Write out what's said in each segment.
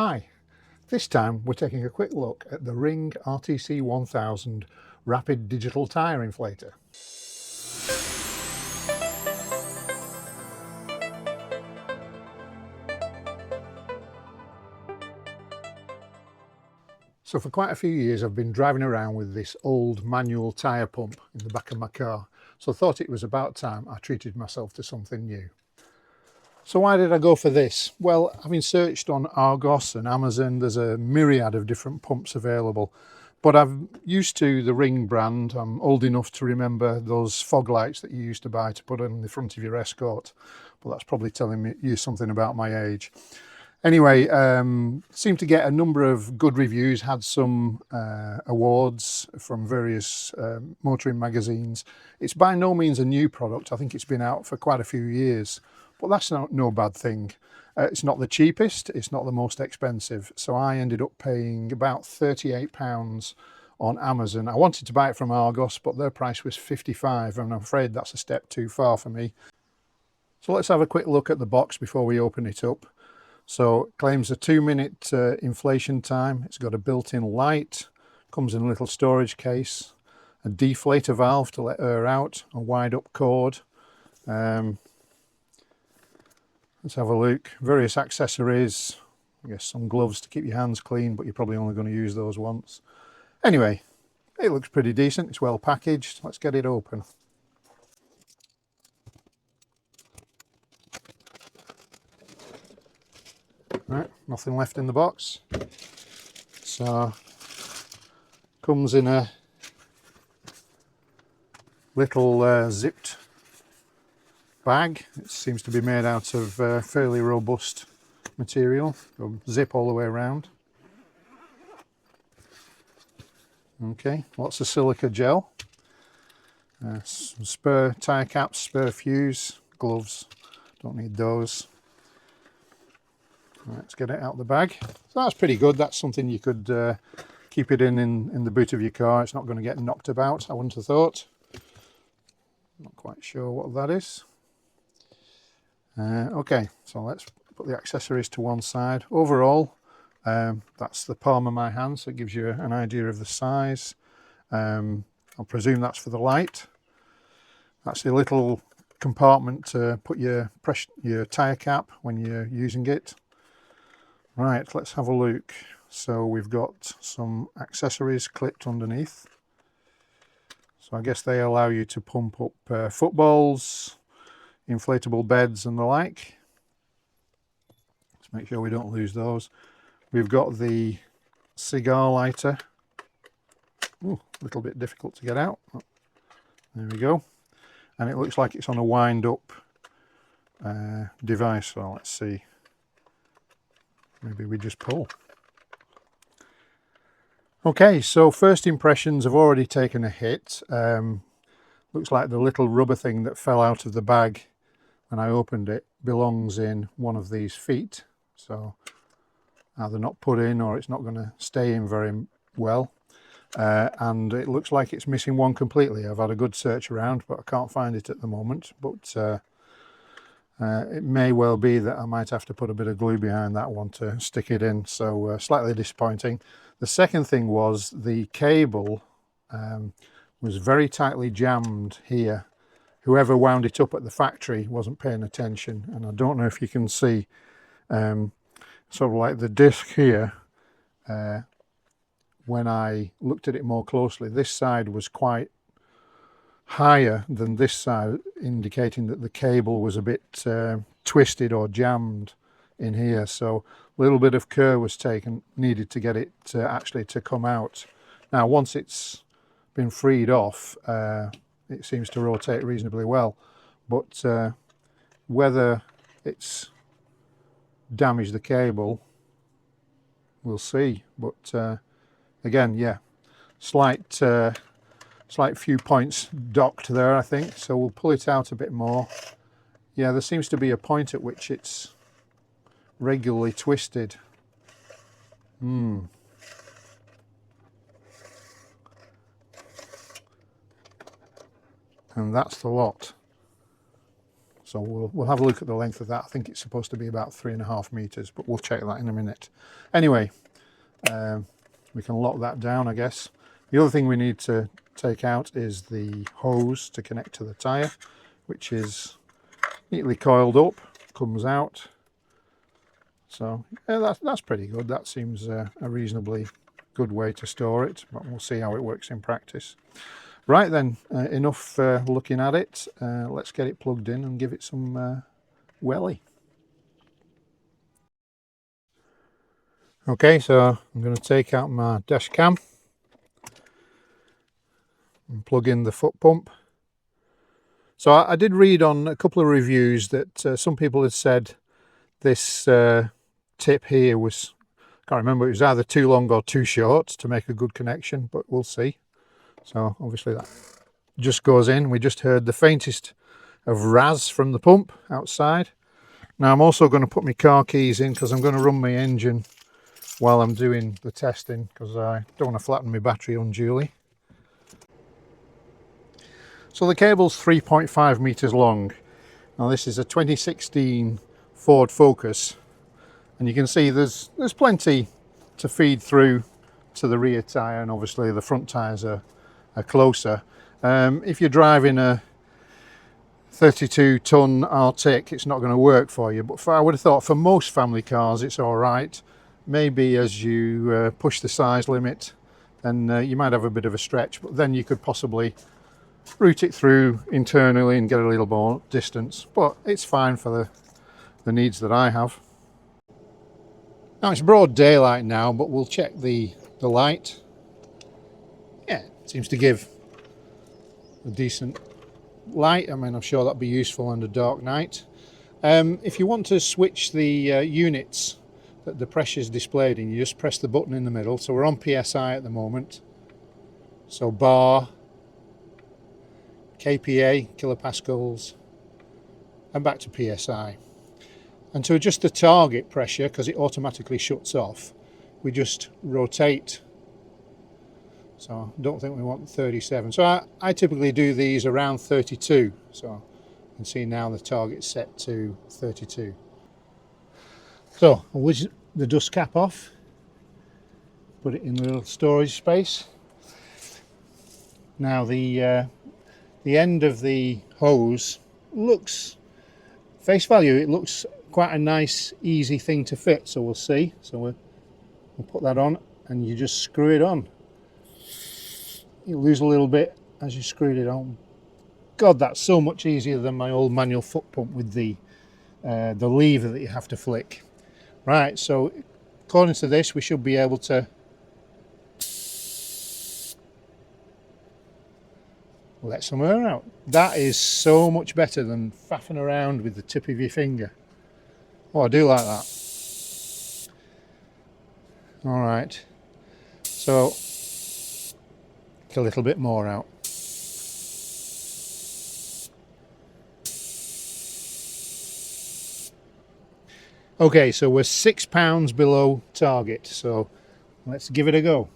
Hi, this time we're taking a quick look at the Ring RTC1000 Rapid Digital Tyre Inflator. So for quite a few years I've been driving around with this old manual tyre pump in the back of my car, so I thought it was about time I treated myself to something new. So why did I go for this? Well, having searched on Argos and Amazon, there's a myriad of different pumps available, but I'm used to the Ring brand. I'm old enough to remember those fog lights that you used to buy to put on the front of your Escort, but that's probably telling you something about my age. Anyway, seemed to get a number of good reviews, had some awards from various motoring magazines. It's by no means a new product. I think it's been out for quite a few years, but that's no bad thing. It's not the cheapest, it's not the most expensive, so I ended up paying about £38 on Amazon. I wanted to buy it from Argos, but their price was £55, and I'm afraid that's a step too far for me. So let's have a quick look at the box before we open it up. So it claims a 2-minute inflation time. It's got a built-in light, comes in a little storage case, a deflator valve to let air out, a wind up cord. Let's have a look. Various accessories, I guess some gloves to keep your hands clean, but you're probably only going to use those once. Anyway, it looks pretty decent. It's well packaged. Let's get it open. Right, nothing left in the box. So, comes in a little zipped bag. It seems to be made out of fairly robust material. Go zip all the way around. Okay, lots of silica gel. Some spare tyre caps, spare fuse, gloves. Don't need those. Let's get it out of the bag. So that's pretty good. That's something you could keep it in the boot of your car. It's not going to get knocked about, I wouldn't have thought. Not quite sure what that is. Okay, so let's put the accessories to one side. Overall, that's the palm of my hand, so it gives you an idea of the size. I'll presume that's for the light. That's the little compartment to put your tyre cap when you're using it. Right, let's have a look. So we've got some accessories clipped underneath. So I guess they allow you to pump up footballs, inflatable beds and the like. Let's make sure we don't lose those. We've got the cigar lighter. Ooh, a little bit difficult to get out. Oh, there we go. And it looks like it's on a wind up device. So let's see. Maybe we just pull. Okay, so first impressions have already taken a hit. Looks like the little rubber thing that fell out of the bag when I opened it belongs in one of these feet. So either not put in or it's not going to stay in very well. And it looks like it's missing one completely. I've had a good search around, but I can't find it at the moment. But it may well be that I might have to put a bit of glue behind that one to stick it in, so slightly disappointing. The second thing was the cable was very tightly jammed here. Whoever wound it up at the factory wasn't paying attention, and I don't know if you can see sort of like the disc here. When I looked at it more closely, this side was quite higher than this side, indicating that the cable was a bit twisted or jammed in here. So a little bit of care was needed to get it actually to come out. Now once it's been freed off, it seems to rotate reasonably well, but whether it's damaged the cable, we'll see. But again, yeah, slight few points docked there, I think, so we'll pull it out a bit more. Yeah, there seems to be a point at which it's regularly twisted. And that's the lot. So we'll have a look at the length of that. I think it's supposed to be about 3.5 meters, but we'll check that in a minute. Anyway, we can lock that down, I guess. The other thing we need to take out is the hose to connect to the tyre, which is neatly coiled up, comes out. So yeah, that's pretty good. That seems a reasonably good way to store it, but we'll see how it works in practice. Right then, enough looking at it. Let's get it plugged in and give it some welly. Okay, so I'm going to take out my dash cam and plug in the foot pump. So I did read on a couple of reviews that some people had said this tip here was, I can't remember, it was either too long or too short to make a good connection, but we'll see. So obviously that just goes in. We just heard the faintest of raz from the pump outside. Now I'm also going to put my car keys in because I'm going to run my engine while I'm doing the testing, because I don't want to flatten my battery unduly. So the cable's 3.5 meters long. Now this is a 2016 Ford Focus, and you can see there's plenty to feed through to the rear tyre, and obviously the front tyres are closer. If you're driving a 32-ton Arctic, it's not going to work for you, but I would have thought for most family cars it's all right. Maybe as you push the size limit, then you might have a bit of a stretch, but then you could possibly route it through internally and get a little more distance, but it's fine for the needs that I have. Now it's broad daylight now, but we'll check the light. Yeah, it seems to give a decent light. I mean, I'm sure that'd be useful on a dark night. If you want to switch the units that the pressure is displayed in, you just press the button in the middle. So we're on PSI at the moment. So bar, kPa, kilopascals, and back to PSI. And to adjust the target pressure, because it automatically shuts off, we just rotate. So I don't think we want 37. So I typically do these around 32. So you can see now the target's set to 32. So I'll wish the dust cap off, put it in the little storage space. Now the end of the hose looks, face value, it looks quite a nice easy thing to fit, so we'll see. So we'll put that on and you just screw it on. You'll lose a little bit as you screwed it on. God, that's so much easier than my old manual foot pump with the lever that you have to flick. Right, so according to this we should be able to let some air out. That is so much better than faffing around with the tip of your finger. Oh, I do like that. All right, so get a little bit more out. Okay, so we're 6 pounds below target, so let's give it a go.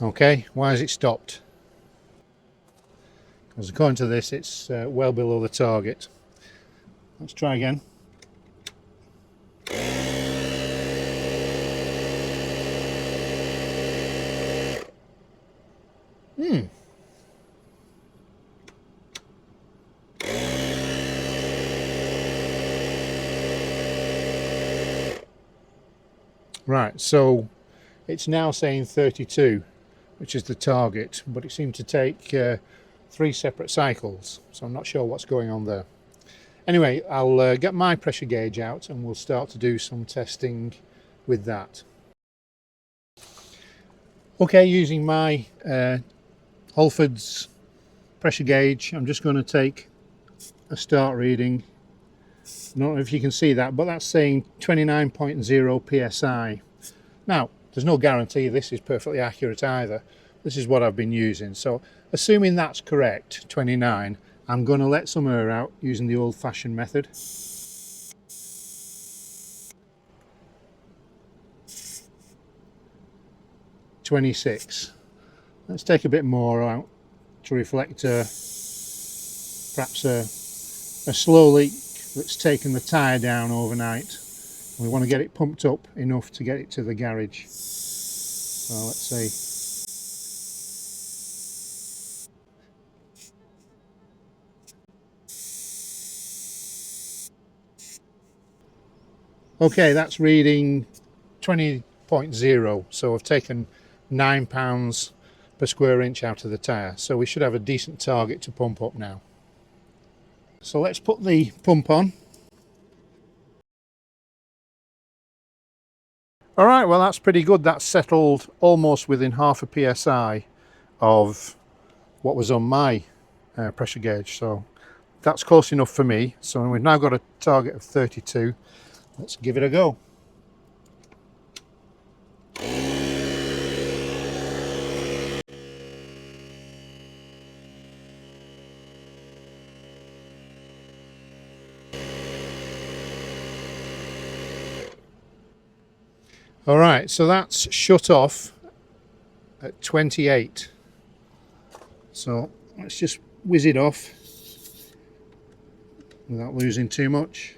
Okay, why has it stopped? Because according to this, it's well below the target. Let's try again. Right, so it's now saying 32, which is the target, but it seemed to take 3 separate cycles, so I'm not sure what's going on there. Anyway, I'll get my pressure gauge out and we'll start to do some testing with that. Okay, using my Holford's pressure gauge, I'm just going to take a start reading. I don't know if you can see that, but that's saying 29.0 psi. Now, there's no guarantee this is perfectly accurate either. This is what I've been using. So, assuming that's correct, 29, I'm going to let some air out using the old-fashioned method. 26. Let's take a bit more out to reflect perhaps a slow leak that's taken the tyre down overnight. We want to get it pumped up enough to get it to the garage. So let's see. Okay, that's reading 20.0, so I've taken £9 per square inch out of the tyre, so we should have a decent target to pump up now. So let's put the pump on. Alright, well that's pretty good. That's settled almost within half a psi of what was on my pressure gauge, so that's close enough for me. So we've now got a target of 32. Let's give it a go. Alright, so that's shut off at 28. So let's just whiz it off without losing too much.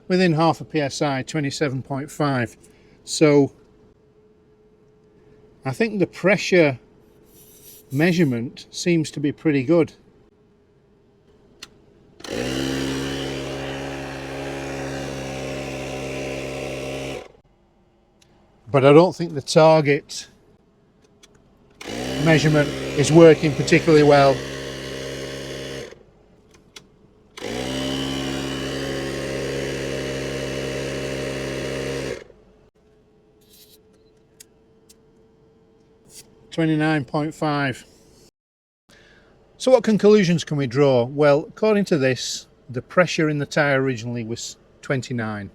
Within half a psi, 27.5. So I think the pressure measurement seems to be pretty good. But I don't think the target measurement is working particularly well. $29.5. So what conclusions can we draw? Well, according to this, the pressure in the tyre originally was 29.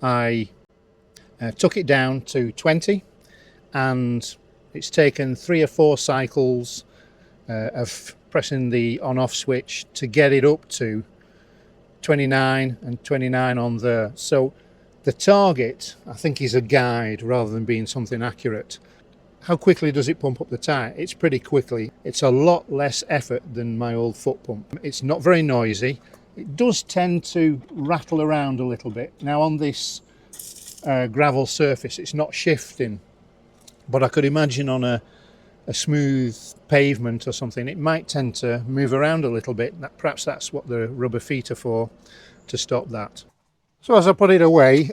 I took it down to 20, and it's taken 3 or 4 cycles of pressing the on-off switch to get it up to 29 and 29 on there. So the target, I think, is a guide rather than being something accurate. How quickly does it pump up the tyre? It's pretty quickly. It's a lot less effort than my old foot pump. It's not very noisy. It does tend to rattle around a little bit. Now on this gravel surface, it's not shifting, but I could imagine on a smooth pavement or something, it might tend to move around a little bit. Perhaps that's what the rubber feet are for, to stop that. So as I put it away,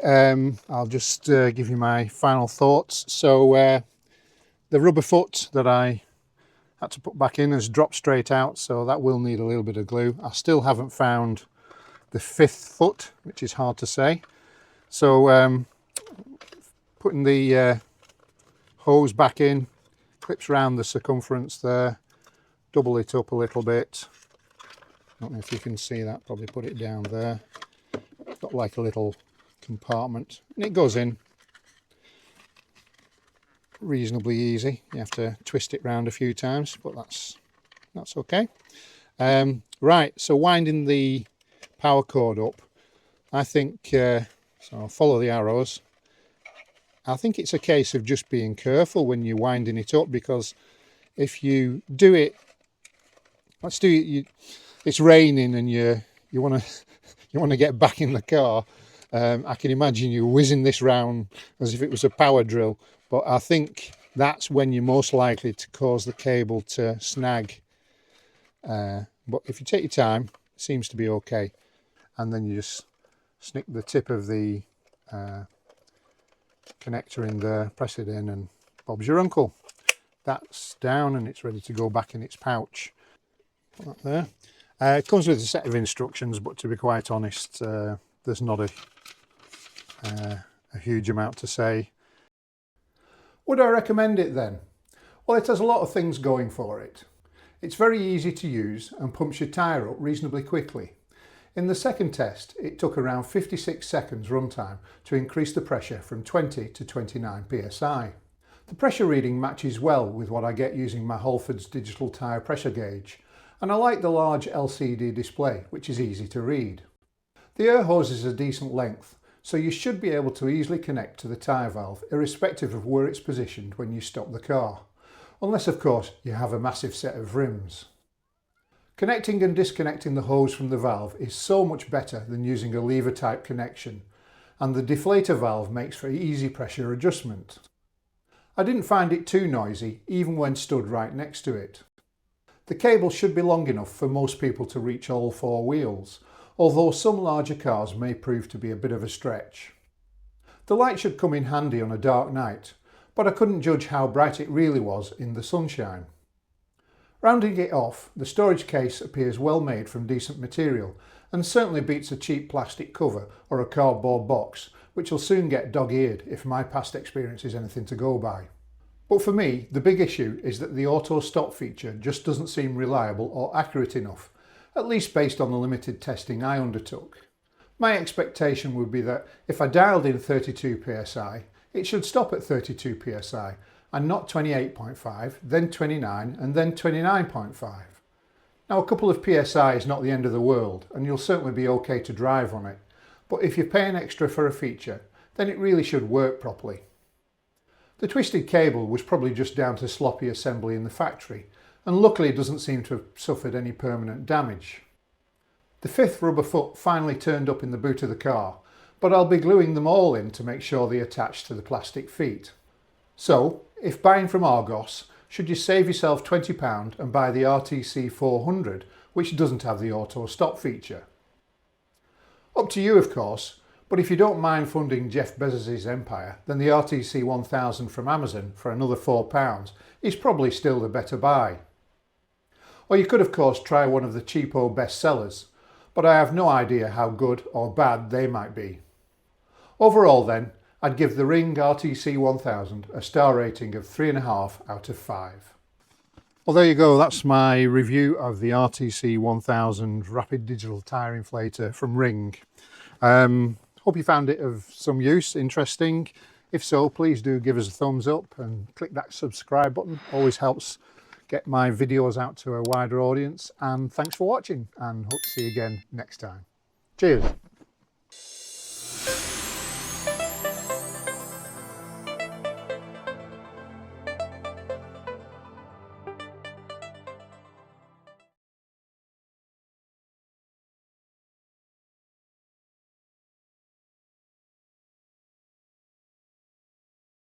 I'll just give you my final thoughts. So the rubber foot that I had to put back in has dropped straight out, so that will need a little bit of glue. I still haven't found the 5th foot, which is hard to say. So putting the hose back in, clips around the circumference there, double it up a little bit. I don't know if you can see that, probably put it down there. Got like a little compartment, and it goes in reasonably easy. You have to twist it round a few times, but that's okay. Right, so winding the power cord up, I think, so I'll follow the arrows. I think it's a case of just being careful when you're winding it up, because if you do it, let's do it, it's raining and you want to get back in the car. I can imagine you whizzing this round as if it was a power drill, but I think that's when you're most likely to cause the cable to snag. But if you take your time, it seems to be okay. And then you just snick the tip of the connector in there, press it in, and Bob's your uncle. That's down and it's ready to go back in its pouch. Put that there. It comes with a set of instructions, but to be quite honest, there's not a huge amount to say. Would I recommend it then? Well, it has a lot of things going for it. It's very easy to use and pumps your tyre up reasonably quickly. In the second test, it took around 56 seconds runtime to increase the pressure from 20 to 29 psi. The pressure reading matches well with what I get using my Halford's digital tyre pressure gauge, and I like the large LCD display, which is easy to read. The air hose is a decent length, so you should be able to easily connect to the tyre valve irrespective of where it's positioned when you stop the car, unless of course you have a massive set of rims. Connecting and disconnecting the hose from the valve is so much better than using a lever type connection, and the deflator valve makes for easy pressure adjustment. I didn't find it too noisy even when stood right next to it. The cable should be long enough for most people to reach all four wheels, although some larger cars may prove to be a bit of a stretch. The light should come in handy on a dark night, but I couldn't judge how bright it really was in the sunshine. Rounding it off, the storage case appears well made from decent material and certainly beats a cheap plastic cover or a cardboard box, which will soon get dog-eared if my past experience is anything to go by. But for me, the big issue is that the auto stop feature just doesn't seem reliable or accurate enough, at least based on the limited testing I undertook. My expectation would be that if I dialed in 32 psi, it should stop at 32 psi, and not 28.5, then 29 and then 29.5. Now a couple of psi is not the end of the world and you'll certainly be okay to drive on it, but if you're paying extra for a feature, then it really should work properly. The twisted cable was probably just down to sloppy assembly in the factory, and luckily it doesn't seem to have suffered any permanent damage. The fifth rubber foot finally turned up in the boot of the car, but I'll be gluing them all in to make sure they attach to the plastic feet. So, if buying from Argos, should you save yourself £20 and buy the RTC1000, which doesn't have the auto stop feature? Up to you of course, but if you don't mind funding Jeff Bezos' empire, then the RTC1000 from Amazon for another £4 is probably still the better buy. Or you could of course try one of the cheapo bestsellers, but I have no idea how good or bad they might be. Overall then, I'd give the Ring RTC1000 a star rating of 3.5 out of 5. Well, there you go, that's my review of the RTC1000 Rapid Digital Tyre Inflator from Ring. Hope you found it of some use, interesting. If so, please do give us a thumbs up and click that subscribe button. Always helps get my videos out to a wider audience. And thanks for watching, and hope to see you again next time. Cheers.